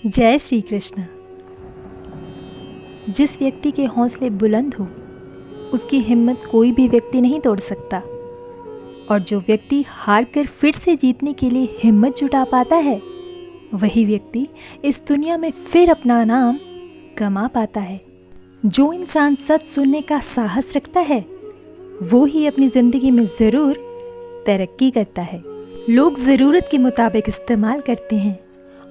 जय श्री कृष्ण। जिस व्यक्ति के हौसले बुलंद हो उसकी हिम्मत कोई भी व्यक्ति नहीं तोड़ सकता, और जो व्यक्ति हार कर फिर से जीतने के लिए हिम्मत जुटा पाता है वही व्यक्ति इस दुनिया में फिर अपना नाम कमा पाता है। जो इंसान सच सुनने का साहस रखता है वो ही अपनी ज़िंदगी में ज़रूर तरक्की करता है। लोग ज़रूरत के मुताबिक इस्तेमाल करते हैं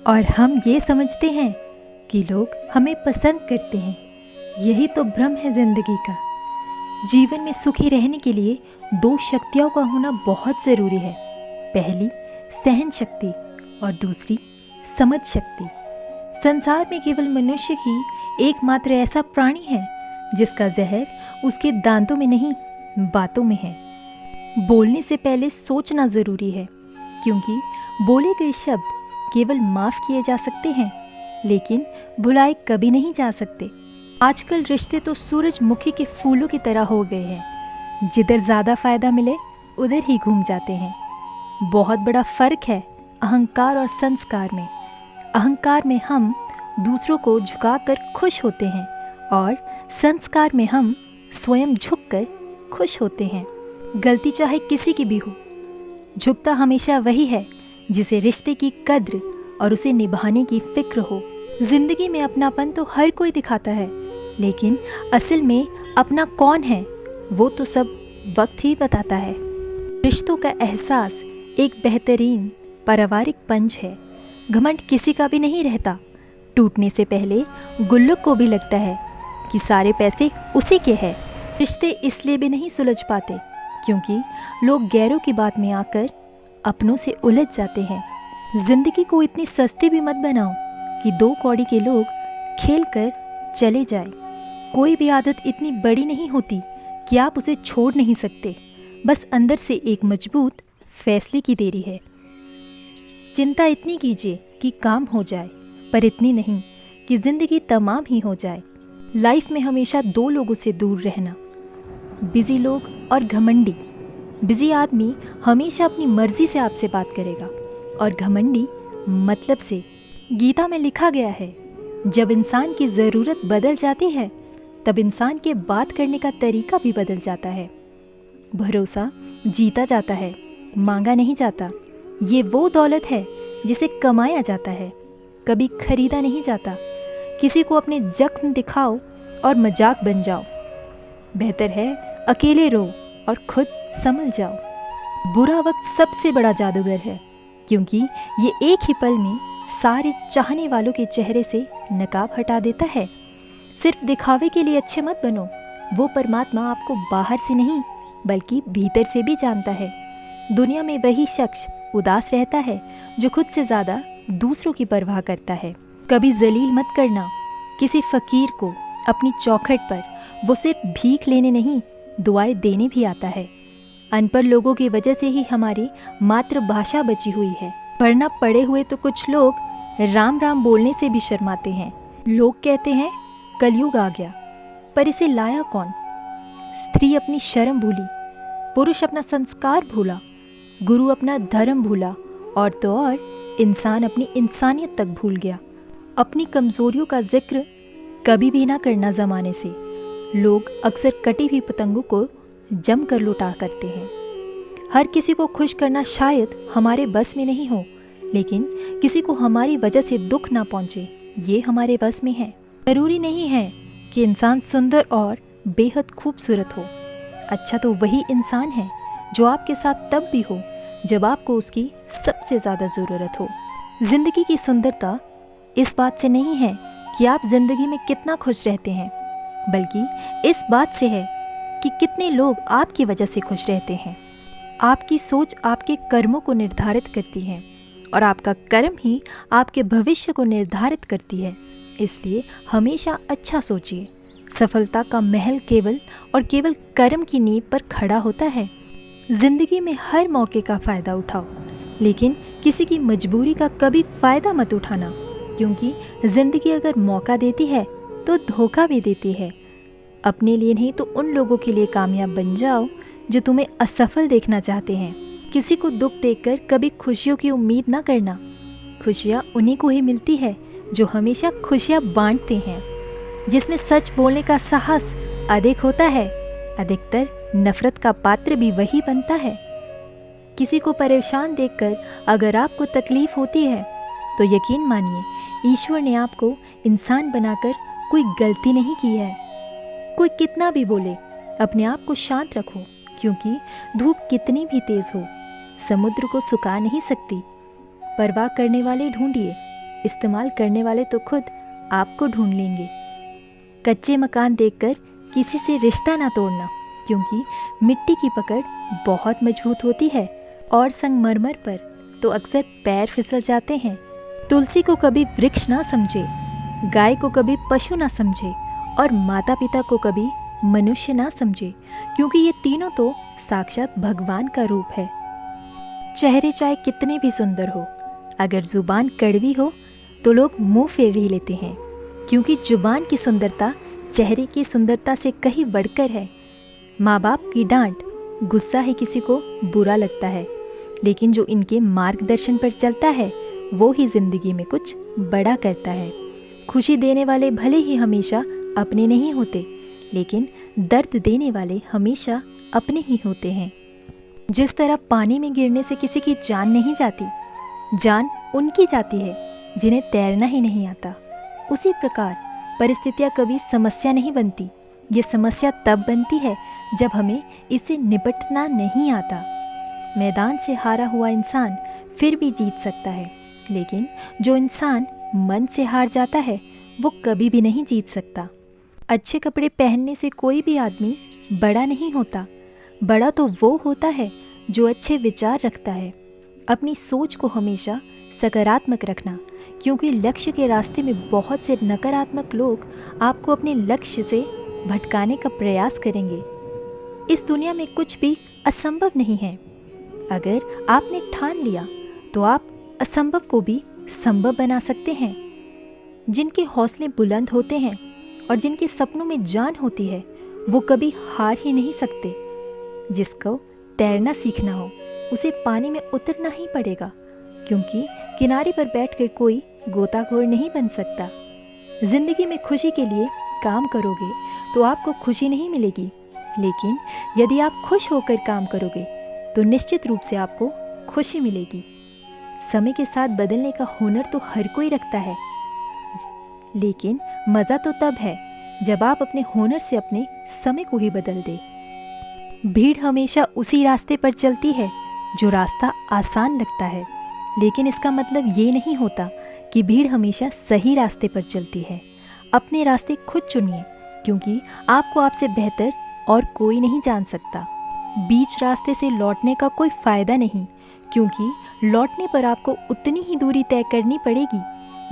और हम ये समझते हैं कि लोग हमें पसंद करते हैं। यही तो भ्रम है ज़िंदगी का। जीवन में सुखी रहने के लिए दो शक्तियों का होना बहुत ज़रूरी है। पहली सहन शक्ति और दूसरी समझ शक्ति। संसार में केवल मनुष्य ही एकमात्र ऐसा प्राणी है जिसका जहर उसके दांतों में नहीं बातों में है। बोलने से पहले सोचना ज़रूरी है, क्योंकि बोले गए शब्द केवल माफ़ किए जा सकते हैं लेकिन भुलाए कभी नहीं जा सकते। आजकल रिश्ते तो सूरजमुखी के फूलों की तरह हो गए हैं, जिधर ज़्यादा फ़ायदा मिले उधर ही घूम जाते हैं। बहुत बड़ा फ़र्क है अहंकार और संस्कार में। अहंकार में हम दूसरों को झुकाकर खुश होते हैं और संस्कार में हम स्वयं झुककर खुश होते हैं। गलती चाहे किसी की भी हो, झुकता हमेशा वही है जिसे रिश्ते की कद्र और उसे निभाने की फिक्र हो। जिंदगी में अपनापन तो हर कोई दिखाता है, लेकिन असल में अपना कौन है वो तो सब वक्त ही बताता है। रिश्तों का एहसास एक बेहतरीन पारिवारिक पंच है। घमंड किसी का भी नहीं रहता। टूटने से पहले गुल्लक को भी लगता है कि सारे पैसे उसी के हैं। रिश्ते इसलिए भी नहीं सुलझ पाते क्योंकि लोग गैरों की बात में आकर अपनों से उलझ जाते हैं। जिंदगी को इतनी सस्ती भी मत बनाओ कि दो कौड़ी के लोग खेल कर चले जाए। कोई भी आदत इतनी बड़ी नहीं होती कि आप उसे छोड़ नहीं सकते। बस अंदर से एक मजबूत फैसले की देरी है। चिंता इतनी कीजिए कि काम हो जाए, पर इतनी नहीं कि ज़िंदगी तमाम ही हो जाए। लाइफ में हमेशा दो लोगों से दूर रहना, बिजी लोग और घमंडी। बिजी आदमी हमेशा अपनी मर्जी से आपसे बात करेगा और घमंडी मतलब से। गीता में लिखा गया है, जब इंसान की ज़रूरत बदल जाती है तब इंसान के बात करने का तरीका भी बदल जाता है। भरोसा जीता जाता है, मांगा नहीं जाता। ये वो दौलत है जिसे कमाया जाता है, कभी खरीदा नहीं जाता। किसी को अपने जख्म दिखाओ और मजाक बन जाओ। बेहतर है अकेले रो और खुद संभल जाओ। बुरा वक्त सबसे बड़ा जादूगर है, क्योंकि ये एक ही पल में सारे चाहने वालों के चेहरे से नकाब हटा देता है। सिर्फ दिखावे के लिए अच्छे मत बनो। वो परमात्मा आपको बाहर से नहीं बल्कि भीतर से भी जानता है। दुनिया में वही शख्स उदास रहता है जो खुद से ज़्यादा दूसरों की परवाह करता है। कभी जलील मत करना किसी फ़कीर को अपनी चौखट पर। वो सिर्फ भीख लेने नहीं, दुआएं देने भी आता है। अनपढ़ लोगों की वजह से ही हमारी मातृभाषा बची हुई है, वरना पढ़े हुए तो कुछ लोग राम राम बोलने से भी शर्माते हैं। लोग कहते हैं कलयुग आ गया, पर इसे लाया कौन? स्त्री अपनी शर्म भूली, पुरुष अपना संस्कार भूला, गुरु अपना धर्म भूला, और तो और इंसान अपनी इंसानियत तक भूल गया। अपनी कमज़ोरियों का जिक्र कभी भी ना करना ज़माने से। लोग अक्सर कटी हुई पतंगों को जम कर लुटा करते हैं। हर किसी को खुश करना शायद हमारे बस में नहीं हो, लेकिन किसी को हमारी वजह से दुख ना पहुँचे ये हमारे बस में है। ज़रूरी नहीं है कि इंसान सुंदर और बेहद खूबसूरत हो। अच्छा तो वही इंसान है जो आपके साथ तब भी हो जब आपको उसकी सबसे ज़्यादा ज़रूरत हो। ज़िंदगी की सुंदरता इस बात से नहीं है कि आप ज़िंदगी में कितना खुश रहते हैं, बल्कि इस बात से है कि कितने लोग आपकी वजह से खुश रहते हैं। आपकी सोच आपके कर्मों को निर्धारित करती है और आपका कर्म ही आपके भविष्य को निर्धारित करती है। इसलिए हमेशा अच्छा सोचिए। सफलता का महल केवल और केवल कर्म की नींव पर खड़ा होता है। ज़िंदगी में हर मौके का फ़ायदा उठाओ, लेकिन किसी की मजबूरी का कभी फ़ायदा मत उठाना, क्योंकि ज़िंदगी अगर मौका देती है तो धोखा भी देती है। अपने लिए नहीं तो उन लोगों के लिए कामयाब बन जाओ जो तुम्हें असफल देखना चाहते हैं। किसी को दुख देखकर कभी खुशियों की उम्मीद ना करना। खुशियाँ उन्हीं को ही मिलती है जो हमेशा खुशियाँ बांटते हैं, जिसमें सच बोलने का साहस अधिक होता है। अधिकतर नफरत का पात्र भी वही बनता है। किसी को परेशान देखकर अगर आपको तकलीफ होती है तो यकीन मानिए ईश्वर ने आपको इंसान बनाकर कोई गलती नहीं की है। कोई कितना भी बोले, अपने आप को शांत रखो, क्योंकि धूप कितनी भी तेज हो समुद्र को सुखा नहीं सकती। परवाह करने वाले ढूंढिए, इस्तेमाल करने वाले तो खुद आपको ढूंढ लेंगे। कच्चे मकान देखकर किसी से रिश्ता ना तोड़ना, क्योंकि मिट्टी की पकड़ बहुत मजबूत होती है और संगमरमर पर तो अक्सर पैर फिसल जाते हैं। तुलसी को कभी वृक्ष ना समझे, गाय को कभी पशु ना समझे और माता पिता को कभी मनुष्य ना समझे, क्योंकि ये तीनों तो साक्षात भगवान का रूप है। चेहरे चाहे कितने भी सुंदर हो, अगर जुबान कड़वी हो तो लोग मुंह फेर ही लेते हैं, क्योंकि जुबान की सुंदरता चेहरे की सुंदरता से कहीं बढ़कर है। माँ बाप की डांट, गुस्सा ही किसी को बुरा लगता है, लेकिन जो इनके मार्गदर्शन पर चलता है वो ही जिंदगी में कुछ बड़ा करता है। खुशी देने वाले भले ही हमेशा अपने नहीं होते, लेकिन दर्द देने वाले हमेशा अपने ही होते हैं। जिस तरह पानी में गिरने से किसी की जान नहीं जाती, जान उनकी जाती है जिन्हें तैरना ही नहीं आता। उसी प्रकार परिस्थितियाँ कभी समस्या नहीं बनती, ये समस्या तब बनती है जब हमें इससे निपटना नहीं आता। मैदान से हारा हुआ इंसान फिर भी जीत सकता है, लेकिन जो इंसान मन से हार जाता है वो कभी भी नहीं जीत सकता। अच्छे कपड़े पहनने से कोई भी आदमी बड़ा नहीं होता। बड़ा तो वो होता है जो अच्छे विचार रखता है। अपनी सोच को हमेशा सकारात्मक रखना, क्योंकि लक्ष्य के रास्ते में बहुत से नकारात्मक लोग आपको अपने लक्ष्य से भटकाने का प्रयास करेंगे। इस दुनिया में कुछ भी असंभव नहीं है। अगर आपने ठान लिया तो आप असंभव को भी संभव बना सकते हैं। जिनके हौसले बुलंद होते हैं और जिनके सपनों में जान होती है, वो कभी हार ही नहीं सकते। जिसको तैरना सीखना हो उसे पानी में उतरना ही पड़ेगा, क्योंकि किनारे पर बैठकर कोई गोताखोर नहीं बन सकता। जिंदगी में खुशी के लिए काम करोगे तो आपको खुशी नहीं मिलेगी, लेकिन यदि आप खुश होकर काम करोगे तो निश्चित रूप से आपको खुशी मिलेगी। समय के साथ बदलने का हुनर तो हर कोई रखता है, लेकिन मज़ा तो तब है जब आप अपने हुनर से अपने समय को ही बदल दे। भीड़ हमेशा उसी रास्ते पर चलती है जो रास्ता आसान लगता है, लेकिन इसका मतलब ये नहीं होता कि भीड़ हमेशा सही रास्ते पर चलती है। अपने रास्ते खुद चुनिए, क्योंकि आपको आपसे बेहतर और कोई नहीं जान सकता। बीच रास्ते से लौटने का कोई फ़ायदा नहीं, क्योंकि लौटने पर आपको उतनी ही दूरी तय करनी पड़ेगी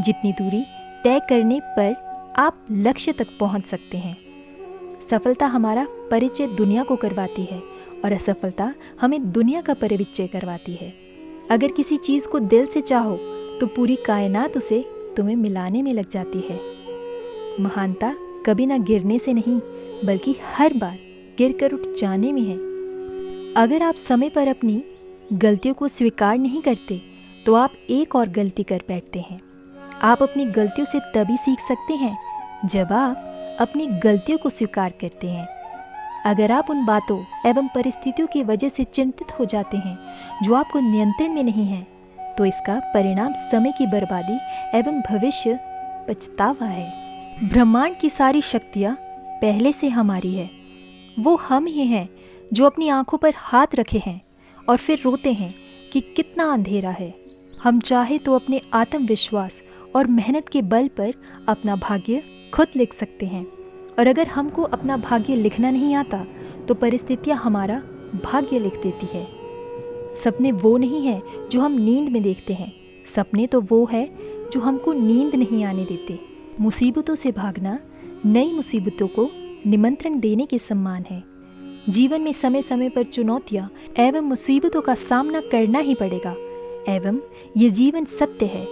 जितनी दूरी तय करने पर आप लक्ष्य तक पहुंच सकते हैं। सफलता हमारा परिचय दुनिया को करवाती है और असफलता हमें दुनिया का परिचय करवाती है। अगर किसी चीज़ को दिल से चाहो तो पूरी कायनात उसे तुम्हें मिलाने में लग जाती है। महानता कभी ना गिरने से नहीं, बल्कि हर बार गिरकर उठ जाने में है। अगर आप समय पर अपनी गलतियों को स्वीकार नहीं करते तो आप एक और गलती कर बैठते हैं। आप अपनी गलतियों से तभी सीख सकते हैं जब आप अपनी गलतियों को स्वीकार करते हैं। अगर आप उन बातों एवं परिस्थितियों की वजह से चिंतित हो जाते हैं जो आपको नियंत्रण में नहीं है, तो इसका परिणाम समय की बर्बादी एवं भविष्य पछतावा है। ब्रह्मांड की सारी शक्तियाँ पहले से हमारी है। वो हम ही हैं जो अपनी आंखों पर हाथ रखे हैं और फिर रोते हैं कि कितना अंधेरा है। हम चाहे तो अपने आत्मविश्वास और मेहनत के बल पर अपना भाग्य खुद लिख सकते हैं, और अगर हमको अपना भाग्य लिखना नहीं आता तो परिस्थितियाँ हमारा भाग्य लिख देती है। सपने वो नहीं है जो हम नींद में देखते हैं, सपने तो वो है जो हमको नींद नहीं आने देते। मुसीबतों से भागना नई मुसीबतों को निमंत्रण देने के समान है। जीवन में समय समय पर चुनौतियाँ एवं मुसीबतों का सामना करना ही पड़ेगा, एवं ये जीवन सत्य है।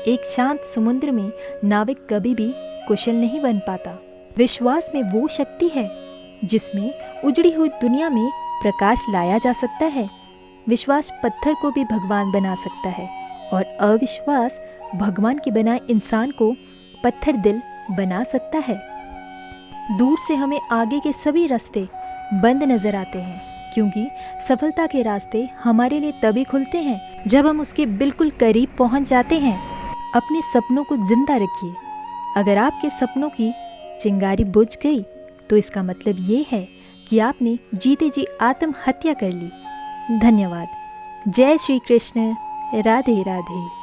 एक शांत समुद्र में नाविक कभी भी कुशल नहीं बन पाता। विश्वास में वो शक्ति है जिसमें उजड़ी हुई दुनिया में प्रकाश लाया जा सकता है। विश्वास पत्थर को भी भगवान बना सकता है और अविश्वास भगवान के बनाए इंसान को पत्थर दिल बना सकता है। दूर से हमें आगे के सभी रास्ते बंद नजर आते हैं, क्योंकि सफलता के रास्ते हमारे लिए तभी खुलते हैं जब हम उसके बिल्कुल करीब पहुंच जाते हैं। अपने सपनों को जिंदा रखिए। अगर आपके सपनों की चिंगारी बुझ गई तो इसका मतलब ये है कि आपने जीते जी आत्महत्या कर ली। धन्यवाद। जय श्री कृष्ण। राधे राधे।